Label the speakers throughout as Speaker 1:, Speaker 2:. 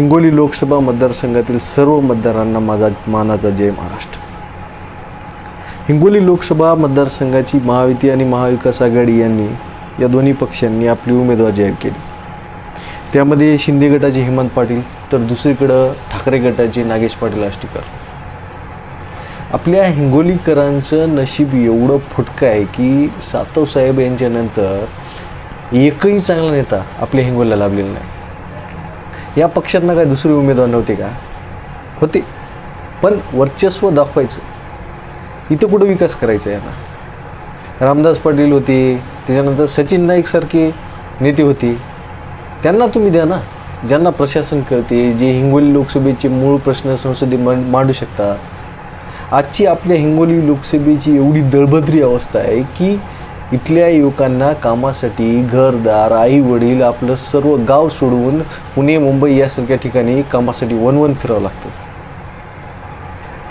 Speaker 1: हिंगोली लोकसभा मतदारसंघातील सर्व मतदारांना माझा मानाचा जय महाराष्ट्र। हिंगोली लोकसभा मतदारसंघाची महायुती आणि महाविकास आघाडी यांनी या दोन्ही पक्षांनी आपली उमेदवार जाहीर केली। त्यामध्ये शिंदे गटाचे हेमंत पाटील तर दुसरीकडे ठाकरे गटाचे नागेश पाटील आष्टीकर। आपल्या हिंगोलीकरांचं नशीब एवढं फुटकं आहे की सातव साहेब यांच्यानंतर एकही चांगला नेता आपल्या हिंगोलीला लाभलेला नाही। या पक्षांना काय दुसरे उमेदवार नव्हते का? होते, पण वर्चस्व दाखवायचं, इथं कुठं विकास करायचा आहे ना। रामदास पाटील होते, त्याच्यानंतर सचिन नाईक सारखे नेते होते, त्यांना तुम्ही द्या ना, ज्यांना प्रशासन कळते, जे हिंगोली लोकसभेचे मूळ प्रश्न संसदेत मांडू शकतात। आजची आपल्या हिंगोली लोकसभेची एवढी दळभद्री अवस्था आहे की इथल्या युवकांना कामासाठी घरदार, आई वडील, आपलं सर्व गाव सोडून पुणे, मुंबई यासारख्या ठिकाणी कामासाठी वन फिरावं लागतं।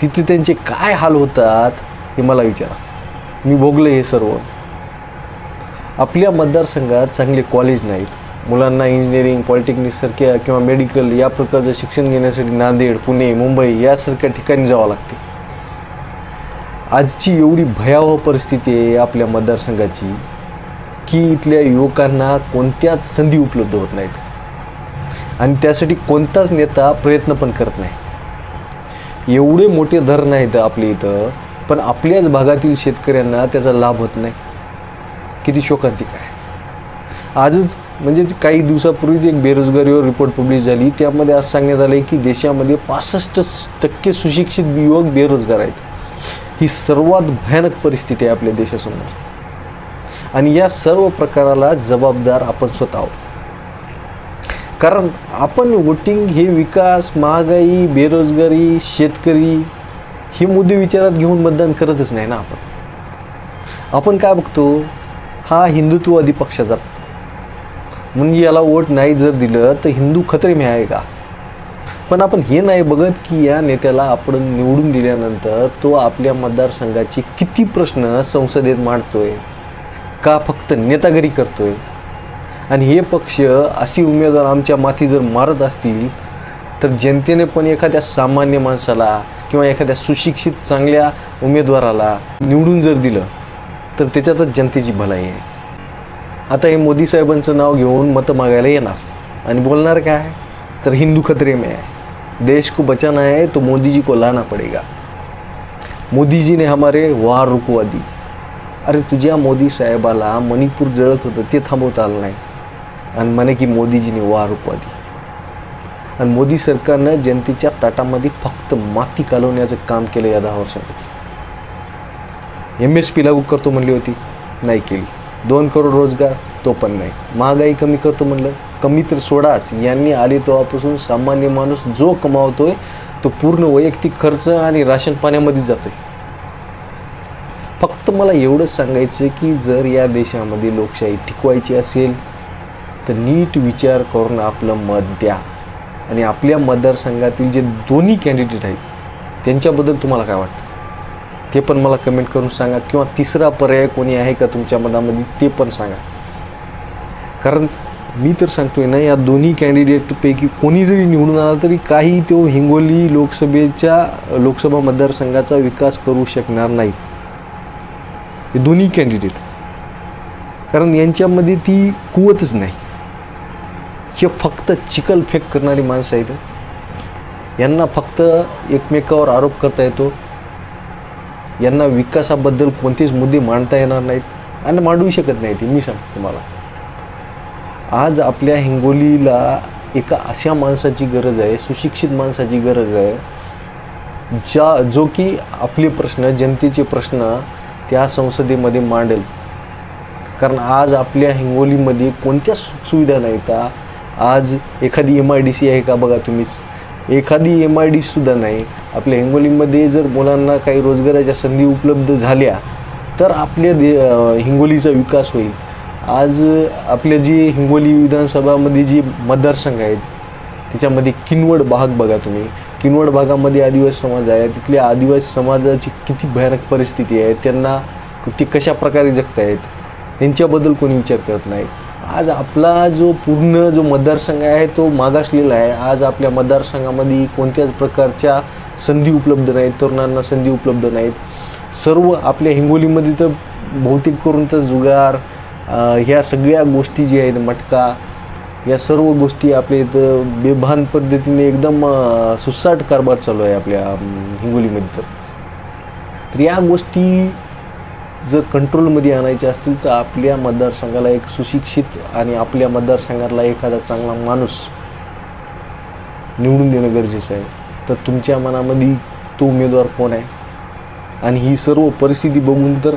Speaker 1: तिथे त्यांचे काय हाल होतात हे मला विचारा, मी भोगलं हे सर्व। आपल्या मतदारसंघात चांगले कॉलेज नाहीत, मुलांना इंजिनिअरिंग, पॉलिटेक्निकसारख्या किंवा मेडिकल या प्रकारचं शिक्षण घेण्यासाठी नांदेड, पुणे, मुंबई यासारख्या ठिकाणी जावं लागते। आजची एवढी भयावह परिस्थिती आहे आपल्या मतदारसंघाची की इथल्या युवकांना कोणत्याच संधी उपलब्ध होत नाहीत आणि त्यासाठी कोणताच नेता प्रयत्न पण करत नाही। एवढे मोठे धरण आहेत आपल्या इथं, पण आपल्याच भागातील शेतकऱ्यांना त्याचा लाभ होत नाही। किती शोकांतिक आहे। आजच म्हणजे काही दिवसापूर्वीच एक बेरोजगारीवर रिपोर्ट पब्लिश झाली, त्यामध्ये आज सांगण्यात आलं की देशामध्ये 65% सुशिक्षित युवक बेरोजगार आहेत। ही सर्वात भयानक परिस्थिती आहे आपल्या देशासमोर आणि या सर्व प्रकाराला जबाबदार आपण स्वतः आहोत। कारण आपण वोटिंग हे विकास, महागाई, बेरोजगारी, शेतकरी हे मुद्दे विचारात घेऊन मतदान करतच नाही ना। आपण काय बघतो, हा हिंदुत्ववादी पक्षाचा, म्हणजे याला वोट नाही जर दिलं तर हिंदू खतरे में आहे का? पण आपण हे नाही बघत की या नेत्याला आपण निवडून दिल्यानंतर तो आपल्या मतदारसंघाची किती प्रश्न संसदेत मांडतोय का फक्त नेतागिरी करतोय। आणि हे पक्ष अशी उमेदवार आमच्या माथी जर मारत असतील तर जनतेने पण एखाद्या सामान्य माणसाला किंवा एखाद्या सुशिक्षित चांगल्या उमेदवाराला निवडून जर दिलं तर त्याच्यातच जनतेची भलाई आहे। आता हे मोदी साहेबांचं नाव घेऊन मतं मागायला येणार आणि बोलणार काय तर हिंदू खतरे में है, देश को बचाना है तो मोदी जी को लाना पड़ेगा, मोदी जी ने हमारे वार रुकवा दी। अरे तुझ्या मोदी साहेबाला मणिपूर जळत होतं ते थांबवता आलं नाही आणि म्हणे की मोदीजीने वार रुकवा दी। आणि मोदी सरकारनं जनतेच्या ताटामध्ये फक्त माती कालवण्याचं काम केलं या 10 वर्षांमध्ये। MSP लागू करतो म्हणली होती, नाही केली। 2 करोड रोजगार, तो पण नाही। महागाई कमी करतो म्हणलं, कमी तर सोडाच, यांनी आले तेव्हापासून सामान्य माणूस जो कमावतोय तो पूर्ण वैयक्तिक खर्च आणि राशन पाण्यामध्ये जातोय। फक्त मला एवढंच सांगायचं की जर या देशामध्ये लोकशाही टिकवायची असेल तर नीट विचार करून आपलं मत द्या। आणि आपल्या मतदारसंघातील जे दोन्ही कॅन्डिडेट आहेत त्यांच्याबद्दल तुम्हाला काय वाटतं ते पण मला कमेंट करून सांगा, किंवा तिसरा पर्याय कोणी आहे का तुमच्या मनामध्ये ते पण सांगा। कारण मी तर सांगतोय ना, या दोन्ही कॅन्डिडेटपैकी कोणी जरी निवडून आला तरी काही तो हिंगोली लोकसभा मतदारसंघाचा विकास करू शकणार नाही, हे दोन्ही कॅन्डिडेट। कारण यांच्यामध्ये ती कुवतच नाही। हे फक्त चिखलफेक करणारी माणसं आहेत, यांना फक्त एकमेकावर आरोप करता येतो, यांना विकासाबद्दल कोणतेच मुद्दे मांडता येणार नाहीत आणि मांडू शकत नाही ते। मी सांगतो तुम्हाला, आज आपल्या हिंगोलीला एका अशा माणसाची गरज आहे, सुशिक्षित माणसाची गरज आहे जो की आपले प्रश्न, जनतेचे प्रश्न त्या संसदेमध्ये मांडेल। कारण आज आपल्या हिंगोलीमध्ये कोणत्याच सुविधा नाहीत। आज एखादी MIDC आहे का बघा तुम्हीच, एखादी MIDCसुद्धा नाही। आपल्या हिंगोलीमध्ये जर मुलांना काही रोजगाराच्या संधी उपलब्ध झाल्या तर आपल्या हिंगोलीचा विकास होईल। आज आपल्या जी हिंगोली विधानसभामध्ये जी मतदारसंघ आहेत त्याच्यामध्ये किनवट भाग बघा तुम्ही, किनवट भागामध्ये आदिवासी समाज आहे, तिथल्या आदिवासी समाजाची किती भयानक परिस्थिती आहे, त्यांना ते कशा प्रकारे जगत आहेत त्यांच्याबद्दल कोणी विचार करत नाही। आज आपला जो पूर्ण जो मतदारसंघ आहे तो मागासलेला आहे. आज आपल्या मतदारसंघामध्ये कोणत्याच प्रकारच्या संधी उपलब्ध नाहीत, तरुणांना संधी उपलब्ध नाहीत. सर्व आपल्या हिंगोलीमध्ये तर बहुतेक करून तर जुगार, ह्या सगळ्या गोष्टी ज्या आहेत, मटका, या सर्व गोष्टी आपल्या इथं बेभान पद्धतीने एकदम सुसाट कारभार चालू आहे आपल्या हिंगोलीमध्ये. तर या गोष्टी जर कंट्रोलमध्ये आणायच्या असतील तर आपल्या मतदारसंघाला एक सुशिक्षित आणि आपल्या मतदारसंघातला एखादा चांगला माणूस निवडून देणं गरजेचं आहे. तर तुमच्या मनामध्ये तो उमेदवार कोण आहे, आणि ही सर्व परिस्थिती बघून तर,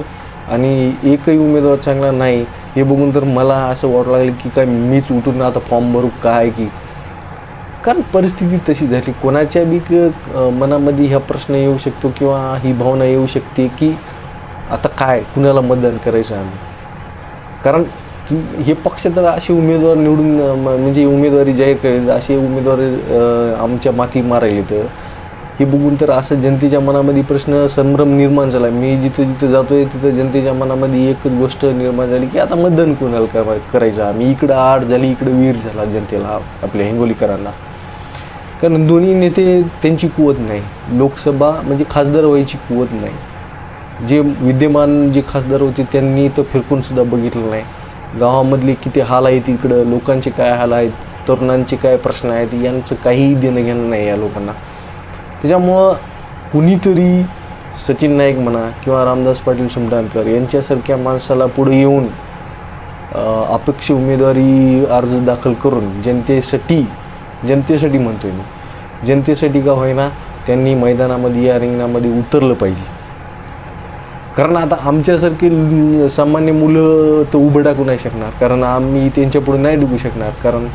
Speaker 1: आणि एकही उमेदवार चांगला नाही हे बघून तर मला असं वाटू लागलं की काय मीच उठून आता फॉर्म भरू काय, की कारण परिस्थिती तशी झाली. कोणाच्या बी मनामध्ये हा प्रश्न येऊ शकतो किंवा ही भावना येऊ शकते की आता काय, कुणाला मतदान करायचं आम्ही. कारण हे पक्ष तर असे उमेदवार निवडून म्हणजे उमेदवारी जाहीर करायचे, असे उमेदवार आमच्या माथी मारायले. तर हे बघून तर असं जनतेच्या मनामध्ये प्रश्न संभ्रम निर्माण झाला. मी जिथं जिथं जातो आहे तिथं जनतेच्या मनामध्ये एकच गोष्ट निर्माण झाली की आता मतदान कोणाला करायचं आम्ही. इकडं आड झाली, इकडं वीर झाला जनतेला, आपल्या हिंगोलीकरांना. कारण दोन्ही नेते त्यांची कुवत नाही, लोकसभा म्हणजे खासदार व्हायची कुवत नाही. जे विद्यमान जे खासदार होते त्यांनी तर फिरकूनसुद्धा बघितलं नाही. गावामधले किती हाल आहेत, इकडं लोकांचे काय हाल आहेत, तरुणांचे काय प्रश्न आहेत, यांचं काहीही देणं घेणं नाही या लोकांना. त्याच्यामुळं कुणीतरी सचिन नाईक म्हणा किंवा रामदास पाटील सुमटाणकर यांच्यासारख्या माणसाला पुढे येऊन अपक्ष उमेदवारी अर्ज दाखल करून जनतेसाठी म्हणतो आहे मी, जनतेसाठी का होईना त्यांनी मैदानामध्ये या रिंगणामध्ये उतरलं पाहिजे. कारण आता आमच्यासारखे सामान्य मुलं तर उभं टाकू नाही शकणार, कारण आम्ही त्यांच्यापुढे नाही डुबू शकणार. कारण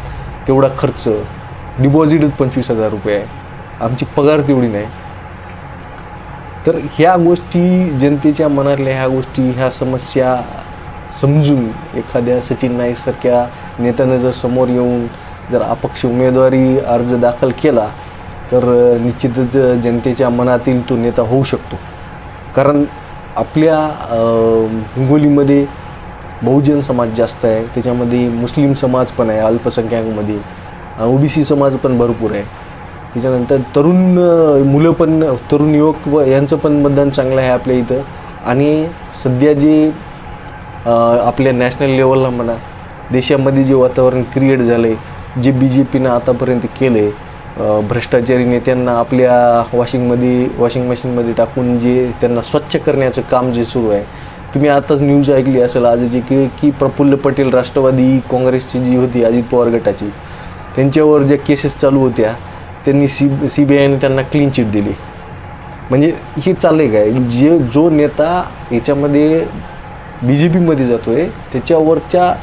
Speaker 1: तेवढा खर्च, डिपॉझिटच 25,000 रुपये आहे, आमची पगार तेवढी नाही. तर ह्या गोष्टी जनतेच्या मनातल्या ह्या गोष्टी, ह्या समस्या समजून एखाद्या सचिन नाईकसारख्या नेत्यानं जर समोर येऊन जर अपक्ष उमेदवारी अर्ज दाखल केला तर निश्चितच जनतेच्या मनातील तो नेता होऊ शकतो. कारण आपल्या हिंगोलीमध्ये बहुजन समाज जास्त आहे, त्याच्यामध्ये मुस्लिम समाज पण आहे अल्पसंख्याकमध्ये, OBC समाज पण भरपूर आहे. त्याच्यानंतर तरुण युवक यांचं पण मतदान चांगलं आहे आपल्या इथं. आणि सध्या जे आपल्या नॅशनल लेवलला म्हणा देशामध्ये जे वातावरण क्रिएट झालं आहे, जे BJPनं आतापर्यंत केलं आहे, भ्रष्टाचारी नेत्यांना आपल्या वॉशिंग मशीनमध्ये टाकून जे त्यांना स्वच्छ करण्याचं काम जे सुरू आहे. तुम्ही आताच न्यूज ऐकली असेल आजची की प्रफुल्ल पटेल राष्ट्रवादी काँग्रेसची जी होती अजित पवार गटाची, त्यांच्यावर ज्या केसेस चालू होत्या त्यांनी CBIने त्यांना क्लीन चिट दिली. म्हणजे हे चाललं आहे काय, जो नेता याच्यामध्ये BJPमध्ये जातो आहे त्याच्यावरच्या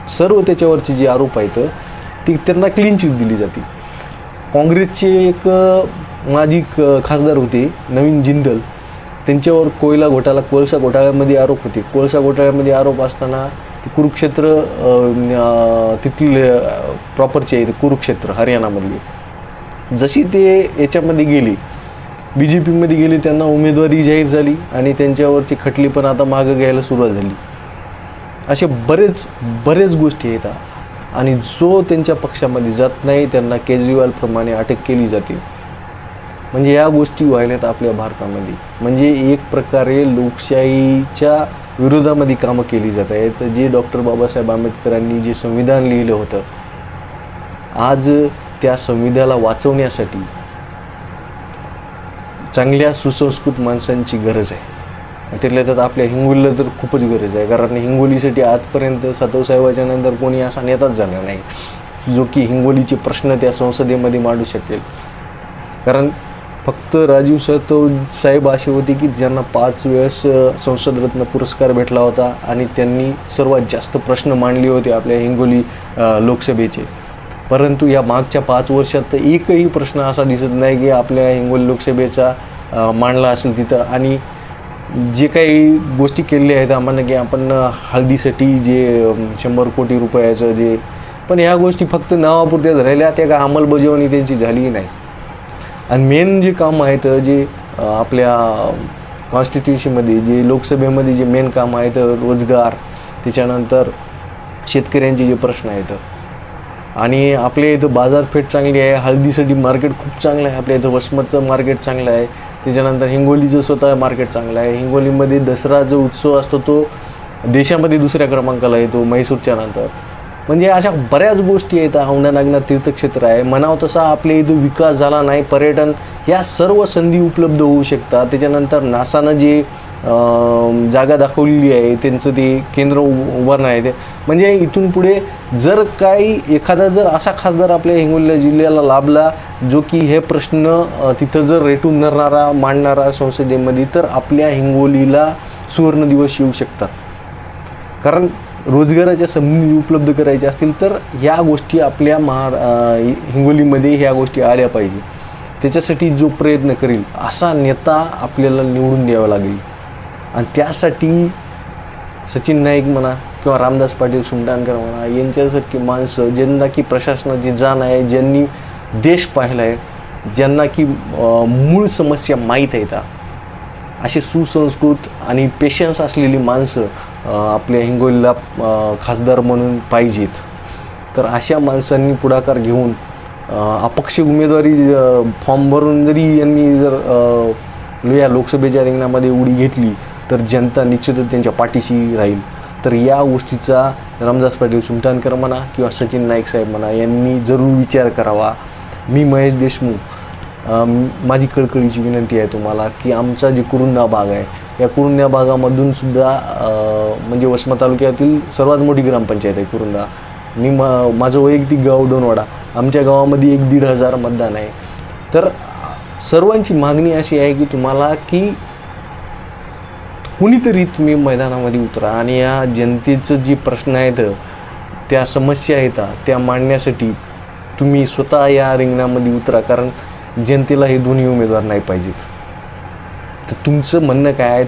Speaker 1: सर्व त्याच्यावरचे जे आरोप आहेत ती त्यांना क्लीन चिट दिली जाते. काँग्रेसचे एक माजी खासदार होते नवीन जिंदल, त्यांच्यावर कोळसा घोटाळ्यामध्ये आरोप होते. कोळसा घोटाळ्यामध्ये आरोप असताना ते कुरुक्षेत्र तिथले प्रॉपरचे आहे कुरुक्षेत्र हरियाणामधली, जशी ते याच्यामध्ये गेली BJPमध्ये गेली, त्यांना उमेदवारी जाहीर झाली आणि त्यांच्यावरची खटली पण आता मागं घ्यायला सुरुवात झाली. असे बरेच गोष्टी येतात. आणि जो त्यांच्या पक्षामध्ये जात नाही त्यांना केजरीवालप्रमाणे अटक केली जाते. म्हणजे या गोष्टी व्हायल्यात आपल्या भारतामध्ये. म्हणजे एक प्रकारे लोकशाहीच्या विरोधामध्ये कामं केली जात आहेत. जे डॉक्टर बाबासाहेब आंबेडकरांनी जे संविधान लिहिलं होतं, आज त्या संविधानाला वाचवण्यासाठी चांगल्या सुसंस्कृत माणसांची गरज आहे. त्यातल्या त्यात आपल्या हिंगोलीला तर खूपच गरज आहे. कारण हिंगोलीसाठी आजपर्यंत सातवसाहेबाच्या नंतर कोणी असा नेताच झाला नाही जो की हिंगोलीचे प्रश्न त्या संसदेमध्ये मांडू शकेल. कारण फक्त राजीव सातव असे होते की ज्यांना 5 वेळेस संसद रत्न पुरस्कार भेटला होता आणि त्यांनी सर्वात जास्त प्रश्न मांडले होते आपल्या हिंगोली लोकसभेचे. परंतु या मागच्या 5 वर्षात एकही प्रश्न असा दिसत नाही की आपल्या हिंगोली लोकसभेचा मांडला असेल तिथं. आणि जे काही गोष्टी केलेल्या आहेत आम्हाला की आपण हळदीसाठी जे 100 कोटी रुपयाचं जे, पण ह्या गोष्टी फक्त नावापुरत्याच राहिल्या, त्या का अंमलबजावणी त्यांची झाली नाही. आणि मेन जे काम आहेत जे आपल्या कॉन्स्टिट्युशनमध्ये जे लोकसभेमध्ये जे मेन काम आहेत रोजगार, त्याच्यानंतर शेतकऱ्यांचे जे प्रश्न आहेत आणि आपल्या इथं बाजारपेठ चांगली आहे, हळदीसाठी मार्केट खूप चांगलं आहे, आपल्या इथं वसमतचं मार्केट चांगलं आहे, त्याच्यानंतर हिंगोलीचं स्वतः मार्केट चांगलं आहे. हिंगोलीमध्ये दसरा जो उत्सव असतो तो देशामध्ये दुसऱ्या क्रमांकाला येतो म्हैसूरच्या नंतर. म्हणजे अशा बऱ्याच गोष्टी आहेत. औंढा नागनाथ तीर्थक्षेत्र आहे, म्हणावं तसा आपल्या इथं विकास झाला नाही, पर्यटन ह्या सर्व संधी उपलब्ध होऊ शकतात. त्याच्यानंतर नासानं जे जागा दाखवलेली आहे त्यांचं ते केंद्र उभारणार आहे ते म्हणजे इथून पुढे जर काही एखादा जर असा खासदार आपल्या हिंगोली जिल्ह्याला लाभला जो की हे प्रश्न तिथं जर रेटून धरणारा मांडणारा संसदेमध्ये, तर आपल्या हिंगोलीला सुवर्ण दिवस येऊ शकतात. कारण रोजगाराच्या संधी उपलब्ध करायच्या असतील तर ह्या गोष्टी आपल्या हिंगोलीमध्ये ह्या गोष्टी आल्या पाहिजे. त्याच्यासाठी जो प्रयत्न करेल असा नेता आपल्याला निवडून द्यावा लागेल. आणि त्यासाठी सचिन नाईक म्हणा किंवा रामदास पाटील सुमटाणकर म्हणा यांच्यासारखी माणसं ज्यांना की प्रशासनाची जाण आहे, ज्यांनी देश पाहिला आहे, ज्यांना की मूळ समस्या माहीत आहेत, अशी सुसंस्कृत आणि पेशन्स असलेली माणसं आपल्या हिंगोलीला खासदार म्हणून पाहिजेत. तर अशा माणसांनी पुढाकार घेऊन अपक्ष उमेदवारी फॉर्म भरून जरी यांनी जर या लोकसभेच्या रिंगणामध्ये उडी घेतली तर जनता निश्चितच त्यांच्या पाठीशी राहील. तर या गोष्टीचा रामदास पाटील सुमटाणकर म्हणा किंवा सचिन नाईक साहेब म्हणा यांनी जरूर विचार करावा. मी महेश देशमुख, माझी कळकळीची विनंती आहे तुम्हाला की आमचा जे कुरुंदा भाग आहे या कुरुंदा भागामधून सुद्धा म्हणजे वसमत तालुक्यातील सर्वात मोठी ग्रामपंचायत आहे कुरुंदा. माझं वैयक्तिक गाव डोनवाडा, आमच्या गावामध्ये 1,500 मतदान आहे. तर सर्वांची मागणी अशी आहे की तुम्हाला की कुणीतरी तुम्ही मैदानामध्ये उतरा आणि या जनतेचं जे प्रश्न आहेत त्या समस्या आहेत त्या मांडण्यासाठी तुम्ही स्वतः या रिंगणामध्ये उतरा. कारण जनतेला हे दोन्ही उमेदवार नाही पाहिजेत. तर तुमचं म्हणणं काय आहे,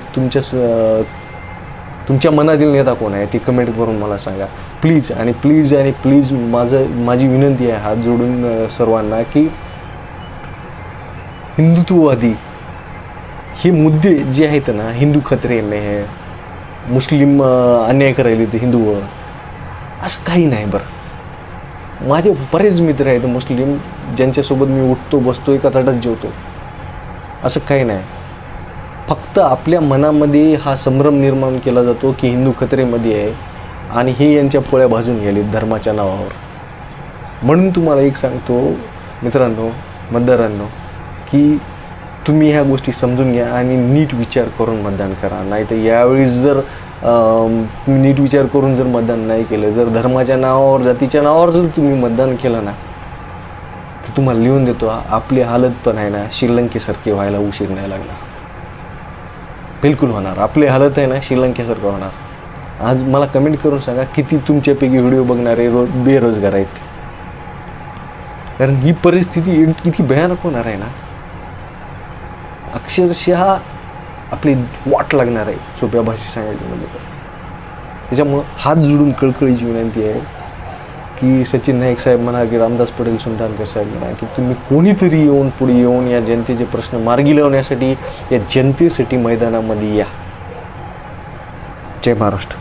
Speaker 1: तुमच्या मनातील नेता कोण आहे ते कमेंट करून मला सांगा प्लीज. आणि प्लीज माझी विनंती आहे हात जोडून सर्वांना की हिंदुत्ववादी हे मुद्दे जे आहेत ना, हिंदू खतरे में है, मुस्लिम अन्याय करायला ते हिंदूवर, असं काही नाही. बरं माझे बरेच मित्र आहेत मुस्लिम ज्यांच्यासोबत मी उठतो बसतो एका ताटात जेवतो, असं काही नाही. फक्त आपल्या मनामध्ये हा संभ्रम निर्माण केला जातो की हिंदू खतरेमध्ये आहे आणि हे यांच्या पोळ्या भाजून गेले धर्माच्या नावावर. म्हणून तुम्हाला एक सांगतो मित्रांनो, मतदारांनो, की तुम्ही ह्या गोष्टी समजून घ्या आणि नीट विचार करून मतदान करा. नाही तर यावेळेस जर तुम्ही नीट विचार करून जर मतदान नाही केलं, जर धर्माच्या नावावर जातीच्या नावावर जर तुम्ही मतदान केलं ना, तर तुम्हाला लिहून देतो आपली हालत पण आहे ना श्रीलंकेसारखी व्हायला उशीर नाही लागणार. बिलकुल होणार, आपली हालत आहे ना श्रीलंकेसारखं होणार. आज मला कमेंट करून सांगा किती तुमच्यापैकी व्हिडिओ बघणारे बेरोजगार आहेत. कारण ही परिस्थिती किती भयानक होणार आहे ना, अक्षरशः आपली वाट लागणार आहे सोप्या भाषेत सांगायचं म्हणजे. तर त्याच्यामुळं हात जोडून कळकळीची विनंती आहे की सचिन नाईक साहेब म्हणा की रामदास पाटील सुमटाणकर साहेब म्हणा की तुम्ही कोणीतरी येऊन पुढे येऊन या जनतेचे प्रश्न मार्गी लावण्यासाठी या जनतेसाठी मैदानामध्ये या. जय महाराष्ट्र.